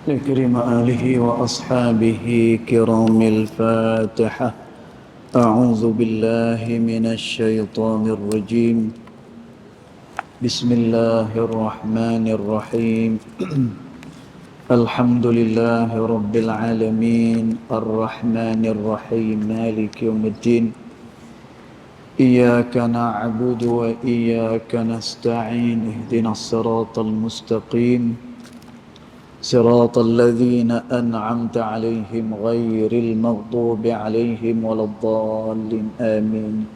لكرم آله وأصحابه كرام الفاتحة. أعوذ بالله من الشيطان الرجيم. بسم الله الرحمن الرحيم. الحمد لله رب العالمين الرحمن الرحيم مالك يوم الدين. إياك نعبد وإياك نستعين اهدنا الصراط المستقيم صراط الذين أنعمت عليهم غير المغضوب عليهم ولا الضالين آمين.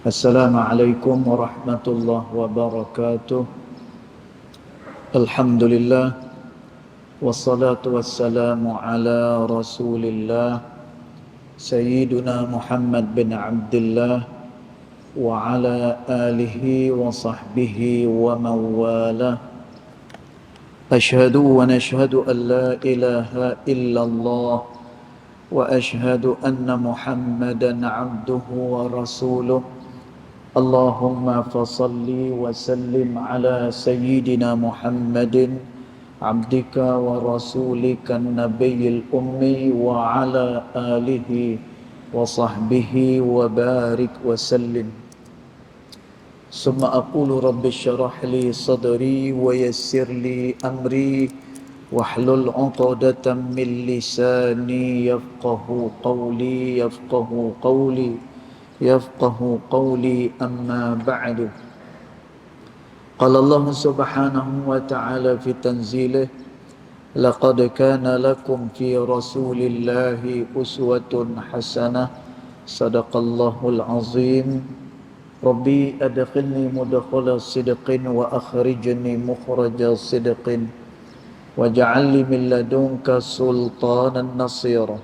السلام عليكم ورحمة الله وبركاته. الحمد لله والصلاة والسلام على رسول الله سيدنا محمد بن عبد الله وعلى آله وصحبه ومن والاه. أشهد ونشهد أن لا إله إلا الله وأشهد أن محمدا عبده ورسوله. اللهم فصل وسلم على سيدنا محمد عبدك ورسولك النبي الأمي وعلى آله وصحبه وبارك وسلم. ثم أقول رب اشرح لي صدري ويسر لي أمري واحلل عقدة من لساني يفقه قولي أما بعد. قال الله سبحانه وتعالى في تنزيله: لقد كان لكم في رسول الله أسوة حسنة. صدق الله العظيم. ربي أدخلني مدخل صدق وأخرجني مخرج صدق واجعل لي من لدنك سلطانا نصيرا.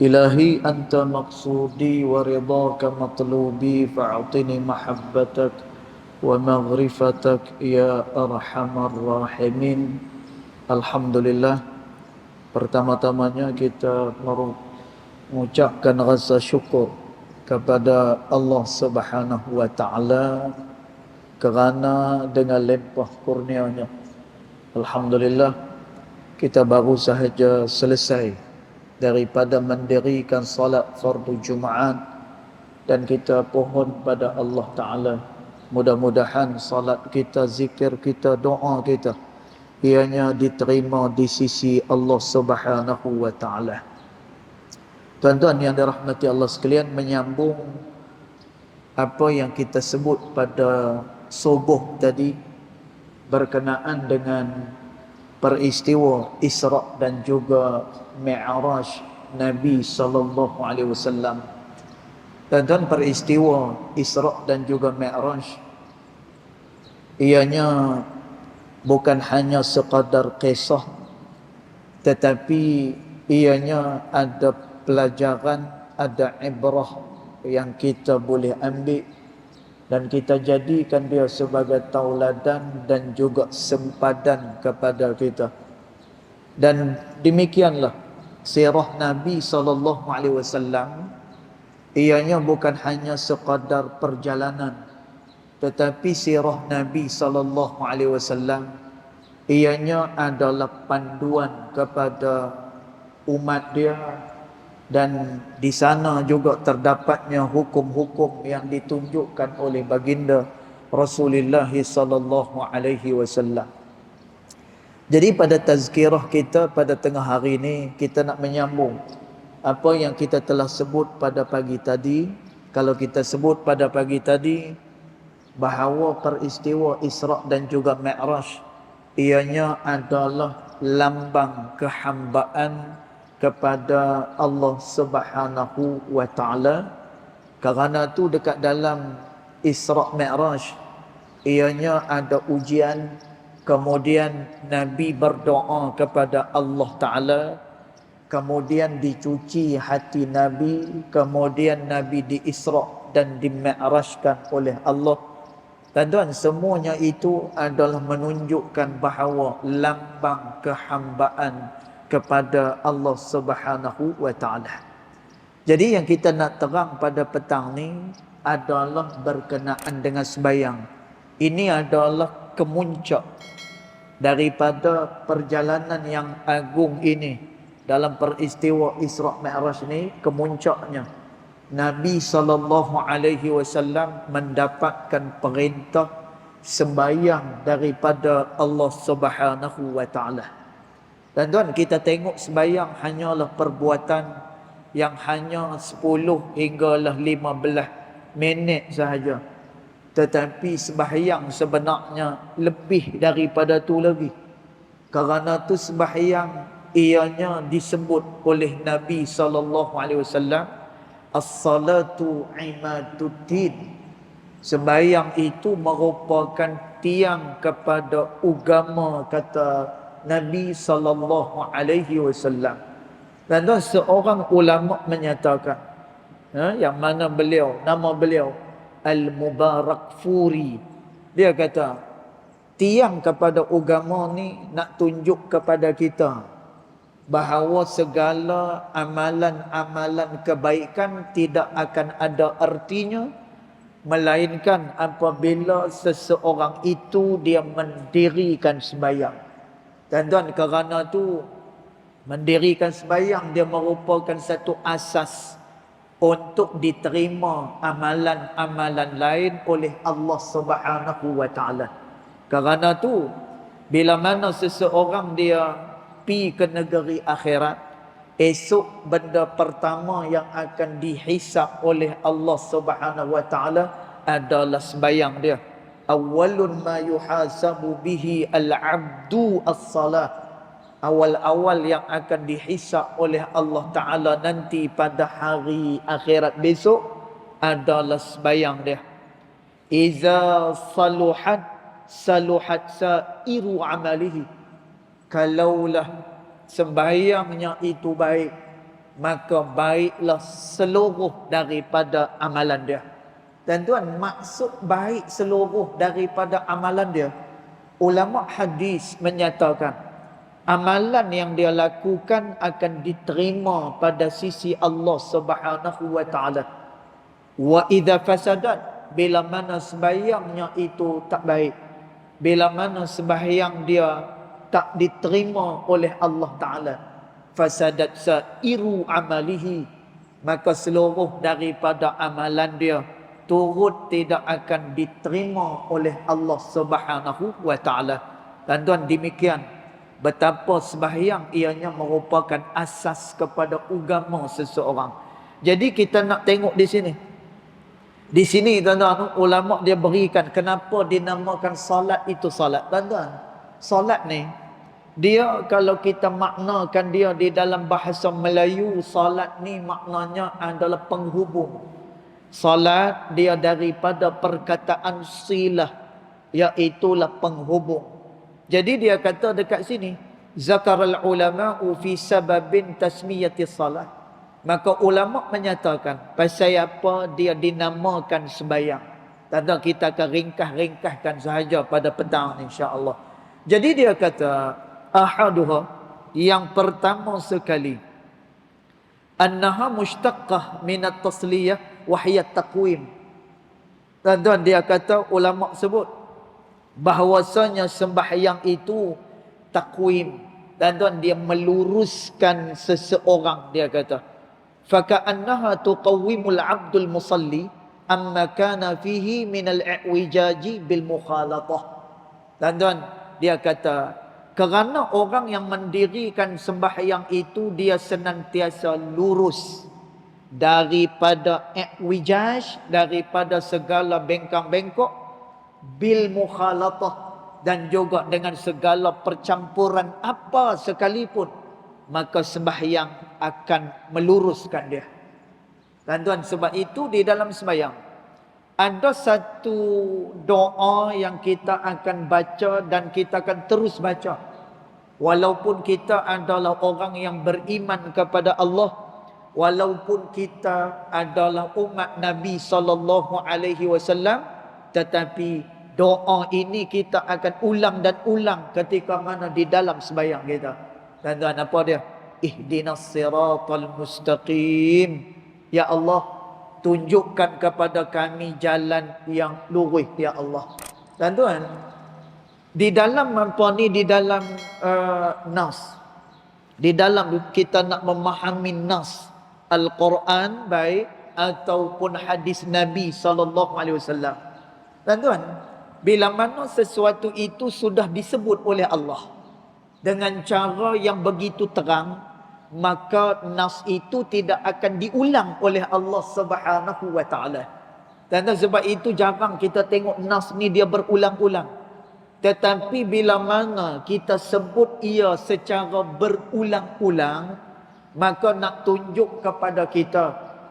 إلهي أنت مقصودي ورضاك مطلوبي فأعطني محبتك ومغرفتك يا أرحم الراحمين. Alhamdulillah, pertama-tamanya kita mengucapkan rasa syukur kepada Allah Subhanahu wa taala kerana dengan limpah kurnia-Nya, alhamdulillah, kita baru sahaja selesai daripada mendirikan salat fardu Jumaat, dan kita pohon pada Allah taala mudah-mudahan salat kita, zikir kita, doa kita ianya diterima di sisi Allah Subhanahu wa taala. Tuan-tuan yang dirahmati Allah sekalian, menyambung apa yang kita sebut pada subuh tadi berkenaan dengan peristiwa Isra' dan juga Mi'raj Nabi sallallahu alaihi wasallam. Tuan-tuan, peristiwa Isra' dan juga Mi'raj ianya bukan hanya sekadar kisah, tetapi ianya ada pelajaran, ada ibrah yang kita boleh ambil dan kita jadikan dia sebagai tauladan dan juga sempadan kepada kita. Dan demikianlah sirah Nabi sallallahu alaihi wasallam, ianya bukan hanya sekadar perjalanan, tetapi sirah Nabi sallallahu alaihi wasallam ianya adalah panduan kepada umat dia. Dan di sana juga terdapatnya hukum-hukum yang ditunjukkan oleh baginda Rasulullah sallallahu alaihi wasallam. Jadi pada tazkirah kita pada tengah hari ini, kita nak menyambung apa yang kita telah sebut pada pagi tadi. Kalau kita sebut pada pagi tadi bahawa peristiwa Isra' dan juga Mi'raj ianya adalah lambang kehambaan kepada Allah Subhanahu wa taala. Kerana tu dekat dalam Isra' Mi'raj ianya ada ujian, kemudian Nabi berdoa kepada Allah taala, kemudian dicuci hati Nabi, kemudian Nabi di Isra' dan di-Mi'rajkan oleh Allah. Tuan-tuan, semuanya itu adalah menunjukkan bahawa lambang kehambaan kepada Allah Subhanahu wa taala. Jadi yang kita nak terang pada petang ni adalah berkenaan dengan sembahyang. Ini adalah kemuncak daripada perjalanan yang agung ini, dalam peristiwa Isra' Mi'raj ni, kemuncaknya Nabi SAW mendapatkan perintah sembahyang daripada Allah Subhanahu wa taala. Dan tuan, kita tengok sembahyang hanyalah perbuatan yang hanya 10 hinggalah 15 minit sahaja. Tetapi sembahyang sebenarnya lebih daripada tu lagi. Kerana tu sembahyang ianya disebut oleh Nabi SAW, as-salatu imaduddin. Sembahyang itu merupakan tiang kepada agama, kata Nabi SAW. Dan tu seorang ulama menyatakan, yang mana nama beliau Al-Mubarakfuri, dia kata tiang kepada agama ni nak tunjuk kepada kita bahawa segala amalan-amalan kebaikan tidak akan ada artinya melainkan apabila seseorang itu dia mendirikan sembahyang. Dan tuan, kerana tu mendirikan sembahyang dia merupakan satu asas untuk diterima amalan-amalan lain oleh Allah Subhanahu wa taala. Kerana tu bila mana seseorang dia pi ke negeri akhirat, esok benda pertama yang akan dihisap oleh Allah Subhanahu wa taala adalah sembahyang dia. Awwalun ma yuhasabu bihi al-'abdu as-salah. Awal-awal yang akan dihisap oleh Allah Ta'ala nanti pada hari akhirat besok adalah sembahyang dia. Iza saluhat sa'iru amalihi. Kalaulah sembahyangnya itu baik, maka baiklah seluruh daripada amalan dia. Dan tuan, maksud baik seluruh daripada amalan dia, ulama hadis menyatakan amalan yang dia lakukan akan diterima pada sisi Allah Subhanahu wa taala. Wa idza fasadat, bila mana sembahyangnya itu tak baik, bila mana sembahyang dia tak diterima oleh Allah Ta'ala, fasadat sa'iru amalihi, maka seluruh daripada amalan dia turut tidak akan diterima oleh Allah Subhanahu wa taala. Dan tuan, demikian betapa sembahyang ianya merupakan asas kepada agama seseorang. Jadi kita nak tengok di sini. Di sini tuan-tuan, ulama dia berikan kenapa dinamakan solat itu solat. Tuan-tuan, solat ni dia kalau kita maknakan dia di dalam bahasa Melayu, solat ni maknanya adalah penghubung. Salat dia daripada perkataan silah, iaitulah penghubung. Jadi dia kata dekat sini, zakaral ulama'u fi sababin tasmiyati salat. Maka ulama menyatakan pasal apa dia dinamakan sembahyang. Tanda kita akan ringkas-ringkaskan sahaja pada petang insya-Allah. Jadi dia kata ahaduha, yang pertama sekali, annaha mushtaqqah minat tasliyah wahiyat taqwim. Tuan-tuan, dia kata ulama sebut bahawasanya sembahyang itu taqwim. Tuan-tuan, dia meluruskan seseorang, dia kata faka'annaha tuqawwimul 'abdul musalli amma kana fihi minal i'wijaji bil mukhalatah. Tuan-tuan, dia kata kerana orang yang mendirikan sembahyang itu dia senantiasa lurus daripada i'wijaj, daripada segala bengkang-bengkok, bil mukhalatah, dan juga dengan segala percampuran apa sekalipun, maka sembahyang akan meluruskan dia. Tuan-tuan, sebab itu di dalam sembahyang ada satu doa yang kita akan baca dan kita akan terus baca. Walaupun kita adalah orang yang beriman kepada Allah, walaupun kita adalah umat Nabi SAW, tetapi doa ini kita akan ulang dan ulang ketika mana di dalam sembahyang kita. Tuan-tuan, apa dia? Ihdinas siratal mustaqim. Ya Allah, tunjukkan kepada kami jalan yang lurus, ya Allah. Tuan-tuan, Di dalam apa ni, di dalam nas, di dalam kita nak memahami nas Al-Quran baik ataupun hadis Nabi SAW. Tuan-tuan, bila mana sesuatu itu sudah disebut oleh Allah dengan cara yang begitu terang, maka nas itu tidak akan diulang oleh Allah Subhanahu wa taala. Dan sebab itu jarang kita tengok nas ni dia berulang-ulang. Tetapi bila mana kita sebut ia secara berulang-ulang, maka nak tunjuk kepada kita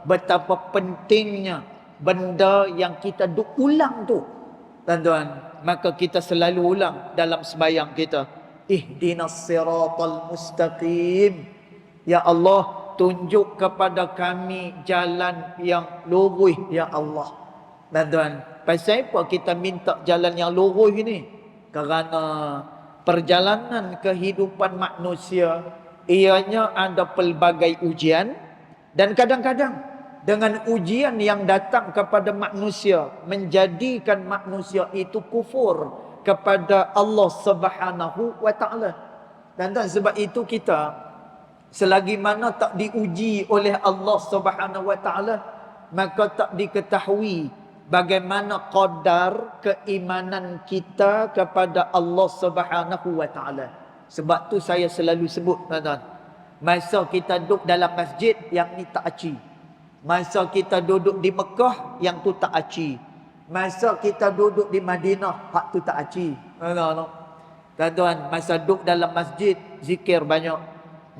betapa pentingnya benda yang kita duk ulang tu. Tuan-tuan, maka kita selalu ulang dalam sembahyang kita. Ihdinas siratal mustaqim. Ya Allah, tunjuk kepada kami jalan yang lurus, ya Allah. Tuan-tuan, pasal apa kita minta jalan yang lurus ini? Kerana perjalanan kehidupan manusia ianya ada pelbagai ujian, dan kadang-kadang dengan ujian yang datang kepada manusia menjadikan manusia itu kufur kepada Allah Subhanahu wa taala. Dan sebab itu kita selagi mana tak diuji oleh Allah Subhanahu wa taala, maka tak diketahui bagaimana qadar keimanan kita kepada Allah Subhanahu wa taala. Sebab tu saya selalu sebut, tuan-tuan, masa kita duduk dalam masjid, yang ni tak aci. Masa kita duduk di Mekah, yang tu tak aci. Masa kita duduk di Madinah, hak tu tak aci. Tuan-tuan, masa duduk dalam masjid, zikir banyak.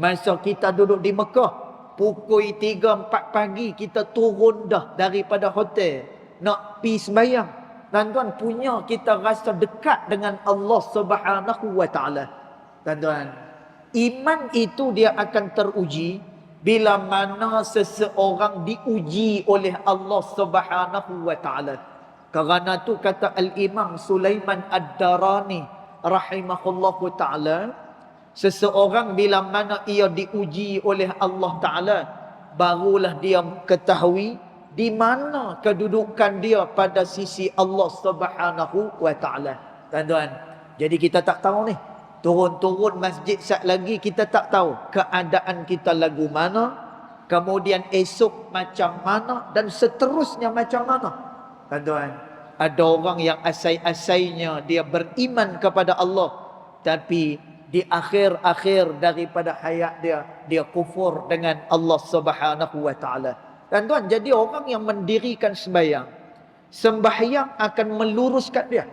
Masa kita duduk di Mekah, pukul 3-4 pagi kita turun dah daripada hotel nak pi sembahyang. Tuan-tuan, punya kita rasa dekat dengan Allah Subhanahu wa taala. Tuan-tuan, iman itu dia akan teruji bila mana seseorang diuji oleh Allah Subhanahu wa taala. Kerana tu kata Al-Imam Sulaiman Ad-Darani rahimahullahu taala, seseorang bila mana ia diuji oleh Allah taala, barulah dia ketahui di mana kedudukan dia pada sisi Allah Subhanahu wa taala. Tuan-tuan, jadi kita tak tahu ni, turun-turun masjid sat lagi kita tak tahu keadaan kita lagu mana, kemudian esok macam mana, dan seterusnya macam mana. Tuan-tuan, ada orang yang asai-asainya dia beriman kepada Allah, tapi di akhir-akhir daripada hayat dia, dia kufur dengan Allah Subhanahu wa taala. Tuan-tuan, jadi orang yang mendirikan sembahyang akan meluruskan dia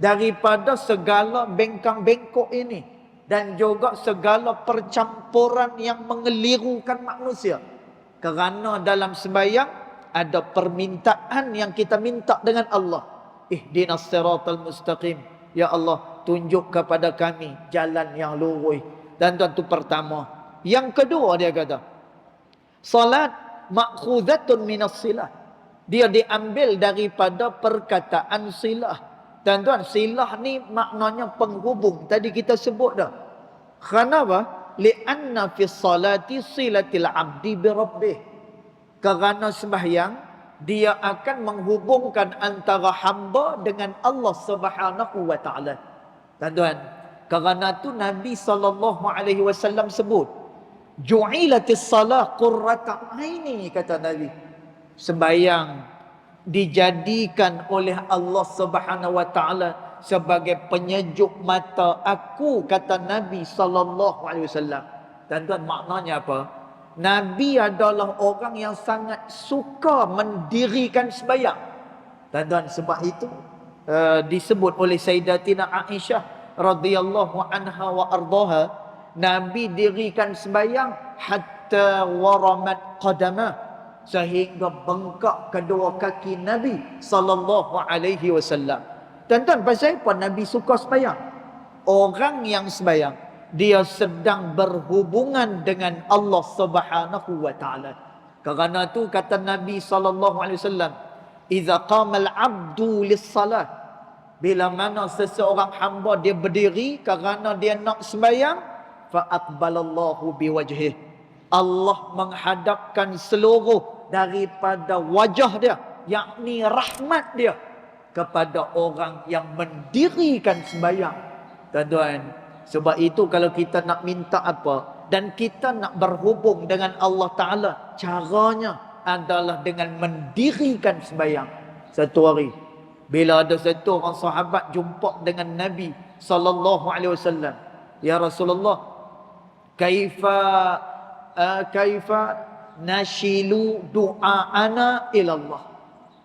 daripada segala bengkang-bengkok ini dan juga segala percampuran yang mengelirukan manusia. Kerana dalam sembahyang ada permintaan yang kita minta dengan Allah. Ihdinas siratal mustaqim. Ya Allah, tunjuk kepada kami jalan yang lurus. Dan tuan, itu pertama. Yang kedua dia kata, salat ma'khuzatun minas silah. Dia diambil daripada perkataan silah. Tuan-tuan, silah ni maknanya penghubung. Tadi kita sebut dah. Kenapa? Li'anna fi salati silatil abdi bi rabbih. Kerana sembahyang dia akan menghubungkan antara hamba dengan Allah Subhanahu wa taala. Tuan-tuan, kerana tu Nabi SAW sebut, ju'ilatis salah qurrata aini, kata Nabi. Sembahyang dijadikan oleh Allah Subhanahu wa taala sebagai penyejuk mata aku, kata Nabi SAW. Tuan-tuan, maknanya apa? Nabi adalah orang yang sangat suka mendirikan sembahyang. Tuan-tuan, sebab itu disebut oleh Sayyidatina Aisyah radhiyallahu anha wa ardaha, Nabi dirikan sembahyang hatta waramat qadamah, sehingga bengkak kedua kaki Nabi sallallahu alaihi wasallam. Tuan-tuan, pasal apa Nabi suka sembahyang? Orang yang sembahyang dia sedang berhubungan dengan Allah Subhanahu wa taala. Kerana tu kata Nabi sallallahu alaihi wasallam, "Idza qama al-'abdu lis-salah." Bila mana seseorang hamba dia berdiri kerana dia nak sembahyang, fa aqbalallahu biwajhih. Allah menghadapkan seluruh daripada wajah dia, yakni rahmat dia kepada orang yang mendirikan sembahyang. Tuan-tuan, sebab itu kalau kita nak minta apa dan kita nak berhubung dengan Allah Ta'ala, caranya adalah dengan mendirikan sembahyang. Satu hari, bila ada satu orang sahabat jumpa dengan Nabi sallallahu alaihi wasallam, ya Rasulullah, kaifa nashilu du'aana ila Allah.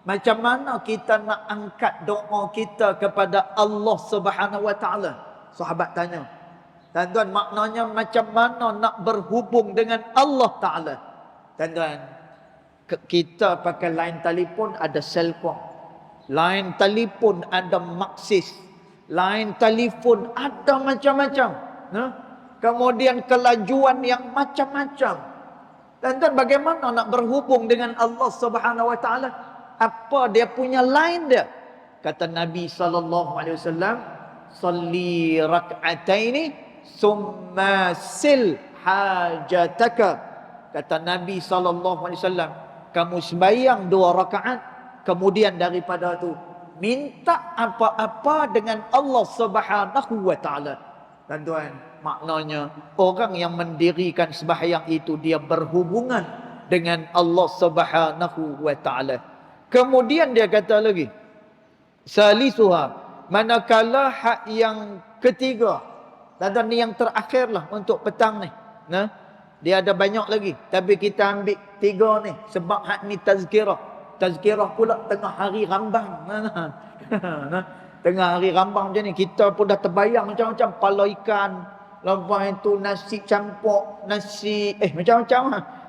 Macam mana kita nak angkat doa kita kepada Allah Subhanahu wa taala? Sahabat tanya. Tuan-tuan, maknanya macam mana nak berhubung dengan Allah Taala? Tuan-tuan, kita pakai line telefon ada Celcom. Line telefon ada Maxis. Line telefon ada macam-macam. Kemudian kelajuan yang macam-macam. Tuan-tuan, bagaimana nak berhubung dengan Allah Subhanahu wa taala? Apa dia punya line dia? Kata Nabi sallallahu alaihi wasallam, "Shalli rak'ataini summa sil hajataka." Kata Nabi sallallahu alaihi wasallam, kamu sembahyang 2 rakaat, kemudian daripada tu minta apa-apa dengan Allah Subhanahu wa taala. Tuan-tuan, maknanya orang yang mendirikan sembahyang itu dia berhubungan dengan Allah Subhanahu wa taala. Kemudian dia kata lagi, salisuha, manakala hak yang ketiga, dan ni yang terakhir lah untuk petang ni. Dia ada banyak lagi, tapi kita ambil 3 ni sebab hak ni tazkirah. Tazkirah pula tengah hari rambang. Tengah hari rambang macam ni, kita pun dah terbayang macam-macam, pala ikan, lepas itu nasi campur, nasi macam-macam.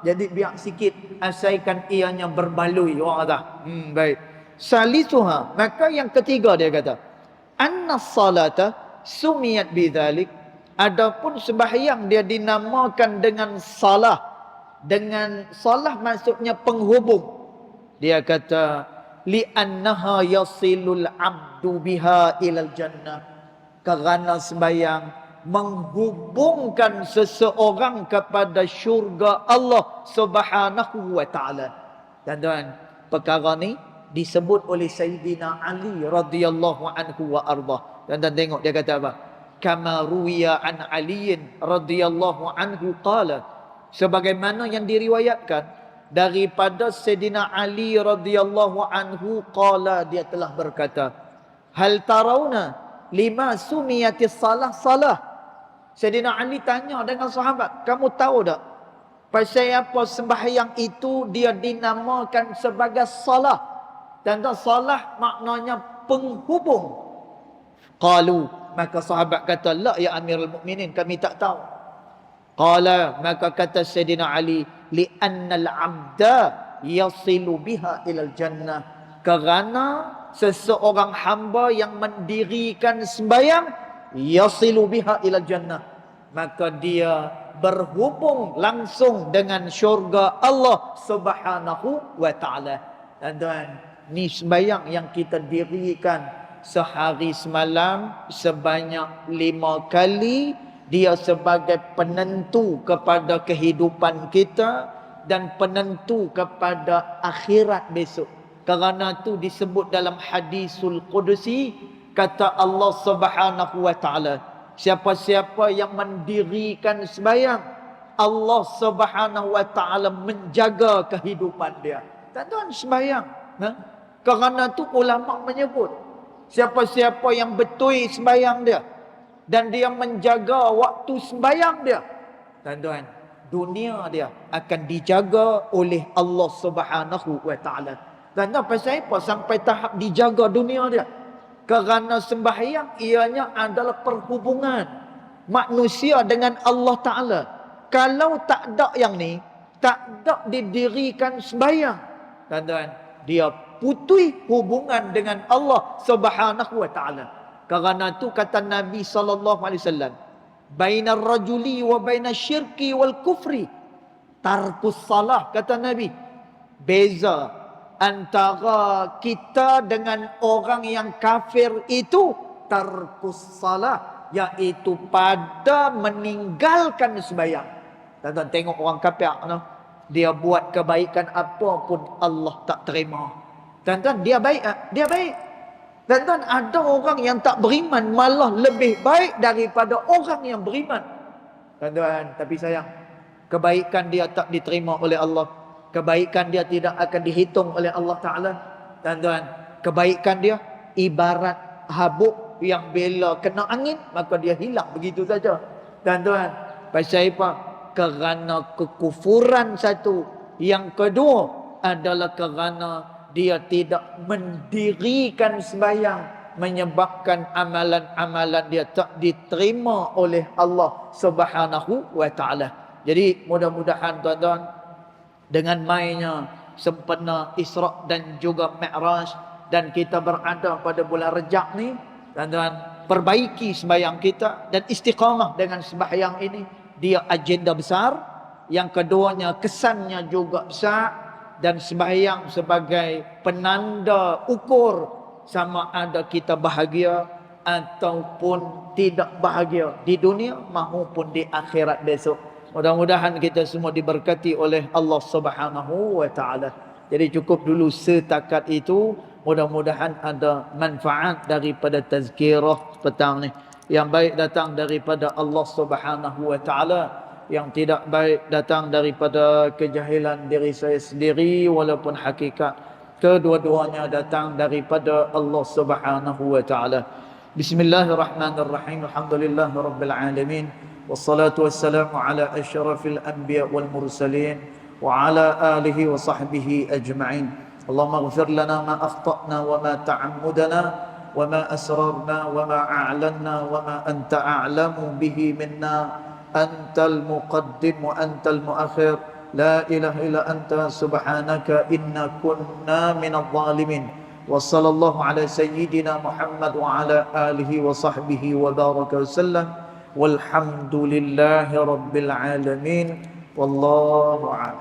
Jadi biar sikit asaikan ianya berbaloi, orang kata. Baik. Salisuha, maka yang ketiga dia kata, anna salata sumiyat bidzalik. Adapun sembahyang dia dinamakan dengan salah. Dengan salah maksudnya penghubung. Dia kata li'annaha yasilul abdu biha ilal jannah. Kerana sembahyang menghubungkan seseorang kepada syurga Allah Subhanahu wa taala. Dan perkara ni disebut oleh Sayyidina Ali radhiyallahu anhu wa ardah. Dan tengok dia kata apa? Kama ruwiya an Aliin radhiyallahu anhu qala, sebagaimana yang diriwayatkan daripada Sayyidina Ali radhiyallahu anhu qala, dia telah berkata, hal tarawna lima sumiyatis salah. Sayyidina Ali tanya dengan sahabat, kamu tahu tak pasal apa sembahyang itu dia dinamakan sebagai salah? Dan salah maknanya penghubung. Qalu, maka sahabat kata, la ya Amirul Mukminin, kami tak tahu. Qala, maka kata Sayyidina Ali, li'annal abda yasilu biha ilal jannah. Kerana seseorang hamba yang mendirikan sembahyang yasilu biha ilal jannah, maka dia berhubung langsung dengan syurga Allah Subhanahu wa taala. Dan ni sembahyang yang kita dirikan sehari semalam sebanyak 5 kali, dia sebagai penentu kepada kehidupan kita dan penentu kepada akhirat besok. Kerana tu disebut dalam hadisul qudusi, kata Allah Subhanahu wa taala, siapa-siapa yang mendirikan sembahyang, Allah Subhanahu wa taala menjaga kehidupan dia. Tuan-tuan, sembahyang. Kerana tu ulama menyebut, siapa-siapa yang betul sembahyang dia dan dia menjaga waktu sembahyang dia, tuan-tuan, dunia dia akan dijaga oleh Allah Subhanahu wa taala. Dan pasal apa sampai tahap dijaga dunia dia? Kerana sembahyang ianya adalah perhubungan manusia dengan Allah Ta'ala. Kalau tak ada yang ni, tak ada didirikan sembahyang, tuan-tuan, dia putus hubungan dengan Allah Subhanahu wa taala. Kerana tu kata Nabi sallallahu alaihi wasallam, bainar rajuli wa baiнаsyirki wal kufri tarkus salah. Kata Nabi, beza antara kita dengan orang yang kafir itu tarkus salah, iaitu pada meninggalkan sembahyang. Tuan-tuan, tengok orang kafir, dia buat kebaikan apa pun Allah tak terima. Tuan-tuan, dia baik tak? Dia baik. Tuan-tuan, ada orang yang tak beriman malah lebih baik daripada orang yang beriman. Tuan-tuan, tapi sayang, kebaikan dia tak diterima oleh Allah. Kebaikan dia tidak akan dihitung oleh Allah Ta'ala. Tuan-tuan, kebaikan dia ibarat habuk yang bila kena angin, maka dia hilang begitu saja. Tuan-tuan, pasal apa? Kerana kekufuran satu. Yang kedua adalah kerana dia tidak mendirikan sembahyang, menyebabkan amalan-amalan dia tak diterima oleh Allah Subhanahu wa Ta'ala. Jadi mudah-mudahan tuan-tuan, dengan mainnya sempena Isra' dan juga Mi'raj, dan kita berada pada bulan Rejab ni, tuan-tuan, perbaiki sembahyang kita dan istiqamah dengan sembahyang ini. Dia agenda besar. Yang keduanya, kesannya juga besar. Dan sembahyang sebagai penanda ukur sama ada kita bahagia ataupun tidak bahagia di dunia maupun di akhirat besok. Mudah-mudahan kita semua diberkati oleh Allah Subhanahu wa Ta'ala. Jadi cukup dulu setakat itu. Mudah-mudahan ada manfaat daripada tazkirah petang ni. Yang baik datang daripada Allah Subhanahu wa Ta'ala, yang tidak baik datang daripada kejahilan diri saya sendiri, walaupun hakikat kedua-duanya datang daripada Allah Subhanahu wa Ta'ala. Bismillahirrahmanirrahim. Alhamdulillahirabbil alamin. Wassalatu wassalamu ala asyrafil anbiya wal mursalin wa ala alihi wa sahbihi ajma'in. Allahumma ighfir lana ma akhta'na wa ma ta'ammudana wa ma asrarna wa ma a'lanna wa ma anta a'lamu bihi minna. Antal muqaddim wa antal muakhir. La ilaha illa anta subhanaka inna kunna minadh dhalimin. Wa sallallahu ala sayyidina Muhammad wa ala alihi wa sahbihi wa baraka wa sallam. Walhamdulillahi rabbil alamin. Wallahu a'lam.